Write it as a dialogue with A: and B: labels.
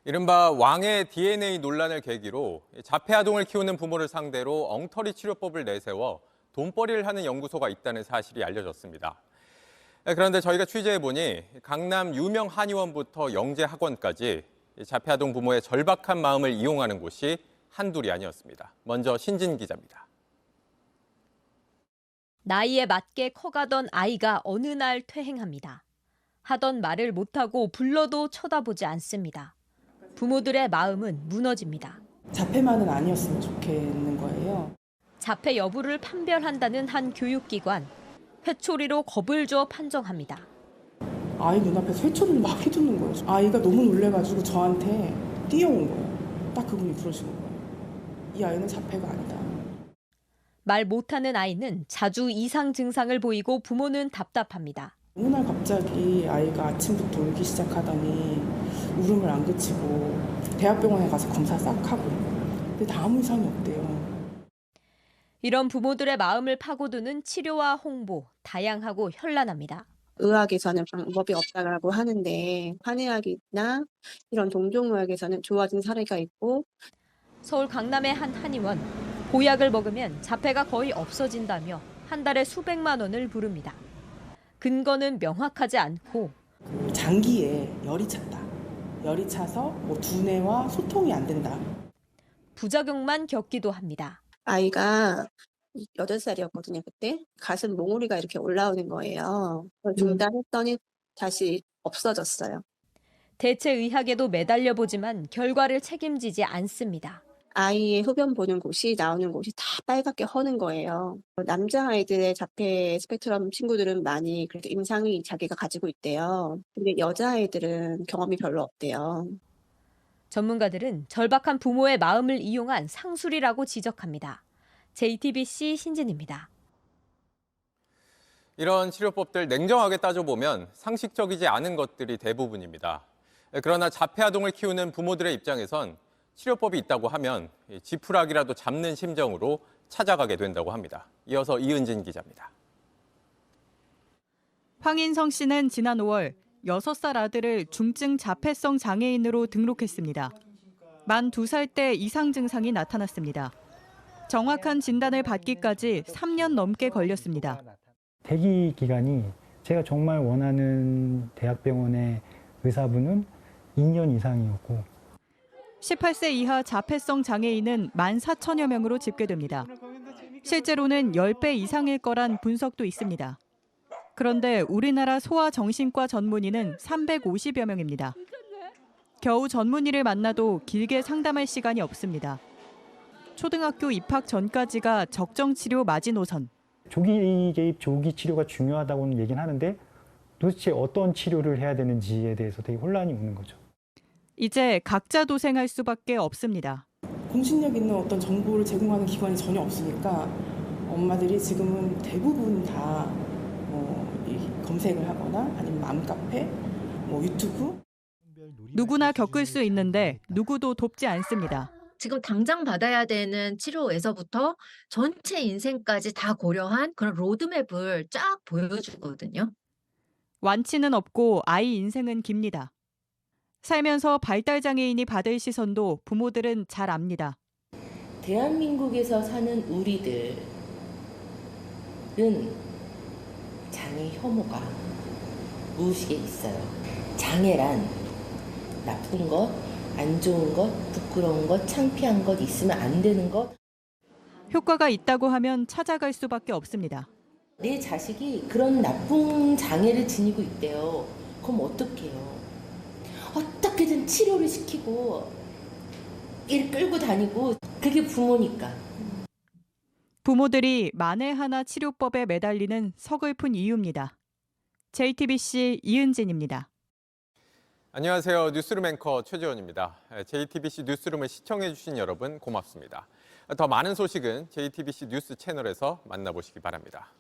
A: 이른바 왕의 DNA 논란을 계기로 자폐아동을 키우는 부모를 상대로 엉터리 치료법을 내세워 돈벌이를 하는 연구소가 있다는 사실이 알려졌습니다. 그런데 저희가 취재해보니 강남 유명 한의원부터 영재학원까지 자폐아동 부모의 절박한 마음을 이용하는 곳이 한둘이 아니었습니다. 먼저 신진 기자입니다.
B: 나이에 맞게 커가던 아이가 어느 날 퇴행합니다. 하던 말을 못하고 불러도 쳐다보지 않습니다. 부모들의 마음은 무너집니다.
C: 자폐만은 아니었으면 좋겠는 거예요.
B: 자폐 여부를 판별한다는 한 교육기관. 회초리로 겁을 줘 판정합니다.
C: 아이 눈앞에서 회초리를 막 휘두르는 거예요. 아이가 너무 놀래가지고 저한테 뛰어온 거예요. 딱 그분이 그러시는 거예요. 이 아이는 자폐가 아니다.
B: 말 못하는 아이는 자주 이상 증상을 보이고 부모는 답답합니다.
C: 어느 날 갑자기 아이가 아침부터 울기 시작하더니 울음을 안 그치고 대학병원에 가서 검사 싹 하고 근데 다 아무 이상이 없대요.
B: 이런 부모들의 마음을 파고드는 치료와 홍보, 다양하고 현란합니다.
D: 의학에서는 방법이 없다고 하는데 한의학이나 이런 동종의학에서는 좋아진 사례가 있고.
B: 서울 강남의 한 한의원. 보약을 먹으면 자폐가 거의 없어진다며 한 달에 수백만 원을 부릅니다. 근거는 명확하지 않고
C: 장기에 열이 찼다. 열이 차서 뭐 두뇌와 소통이 안 된다.
B: 부작용만 겪기도 합니다.
D: 아이가 8살이었거든요, 그때. 가슴 몽우리가 이렇게 올라오는 거예요. 그걸 중단했더니 다시 없어졌어요.
B: 대체 의학에도 매달려 보지만 결과를 책임지지 않습니다.
D: 아이의 흡연 보는 곳이 나오는 곳이 다 빨갛게 허는 거예요. 남자아이들의 자폐 스펙트럼 친구들은 많이 그래도 임상이 자기가 가지고 있대요. 근데 여자아이들은 경험이 별로 없대요.
B: 전문가들은 절박한 부모의 마음을 이용한 상술이라고 지적합니다. JTBC 신진입니다.
A: 이런 치료법들 냉정하게 따져보면 상식적이지 않은 것들이 대부분입니다. 그러나 자폐아동을 키우는 부모들의 입장에선 치료법이 있다고 하면 지푸라기라도 잡는 심정으로 찾아가게 된다고 합니다. 이어서 이은진 기자입니다.
E: 황인성 씨는 지난 5월 6살 아들을 중증 자폐성 장애인으로 등록했습니다. 만 2살 때 이상 증상이 나타났습니다. 정확한 진단을 받기까지 3년 넘게 걸렸습니다.
F: 대기 기간이 제가 정말 원하는 대학병원의 의사분은 2년 이상이었고
E: 18세 이하 자폐성 장애인은 14,000여 명으로 집계됩니다. 실제로는 10배 이상일 거란 분석도 있습니다. 그런데 우리나라 소아정신과 전문의는 350여 명입니다. 겨우 전문의를 만나도 길게 상담할 시간이 없습니다. 초등학교 입학 전까지가 적정 치료 마지노선.
F: 조기 개입, 조기 치료가 중요하다고는 얘기는 하는데 도대체 어떤 치료를 해야 되는지에 대해서 되게 혼란이 오는 거죠.
E: 이제 각자 도생할 수밖에 없습니다.
C: 공신력 있는 어떤 정보를 제공하는 기관이 전혀 없으니까 엄마들이 지금은 대부분 다 검색을 하거나 아니면 맘카페, 유튜브.
E: 누구나 겪을 수 있는데 누구도 돕지 않습니다.
G: 지금 당장 받아야 되는 치료에서부터 전체 인생까지 다 고려한 그런 로드맵을 쫙 보여주거든요.
E: 완치는 없고 아이 인생은 깁니다. 살면서 발달장애인이 받을 시선도 부모들은 잘 압니다.
H: 대한민국에서 사는 우리들은 장애 혐오가 무의식에 있어요. 장애란 나쁜 것, 안 좋은 것, 부끄러운 것, 창피한 것, 있으면 안 되는 것.
E: 효과가 있다고 하면 찾아갈 수밖에 없습니다.
H: 내 자식이 그런 나쁜 장애를 지니고 있대요. 그럼 어떡해요? 어떻게든 치료를 시키고 이를 끌고 다니고 그게 부모니까.
E: 부모들이 만에 하나 치료법에 매달리는 서글픈 이유입니다. JTBC 이은진입니다.
A: 안녕하세요. 뉴스룸 앵커 최재원입니다. JTBC 뉴스룸을 시청해주신 여러분 고맙습니다. 더 많은 소식은 JTBC 뉴스 채널에서 만나보시기 바랍니다.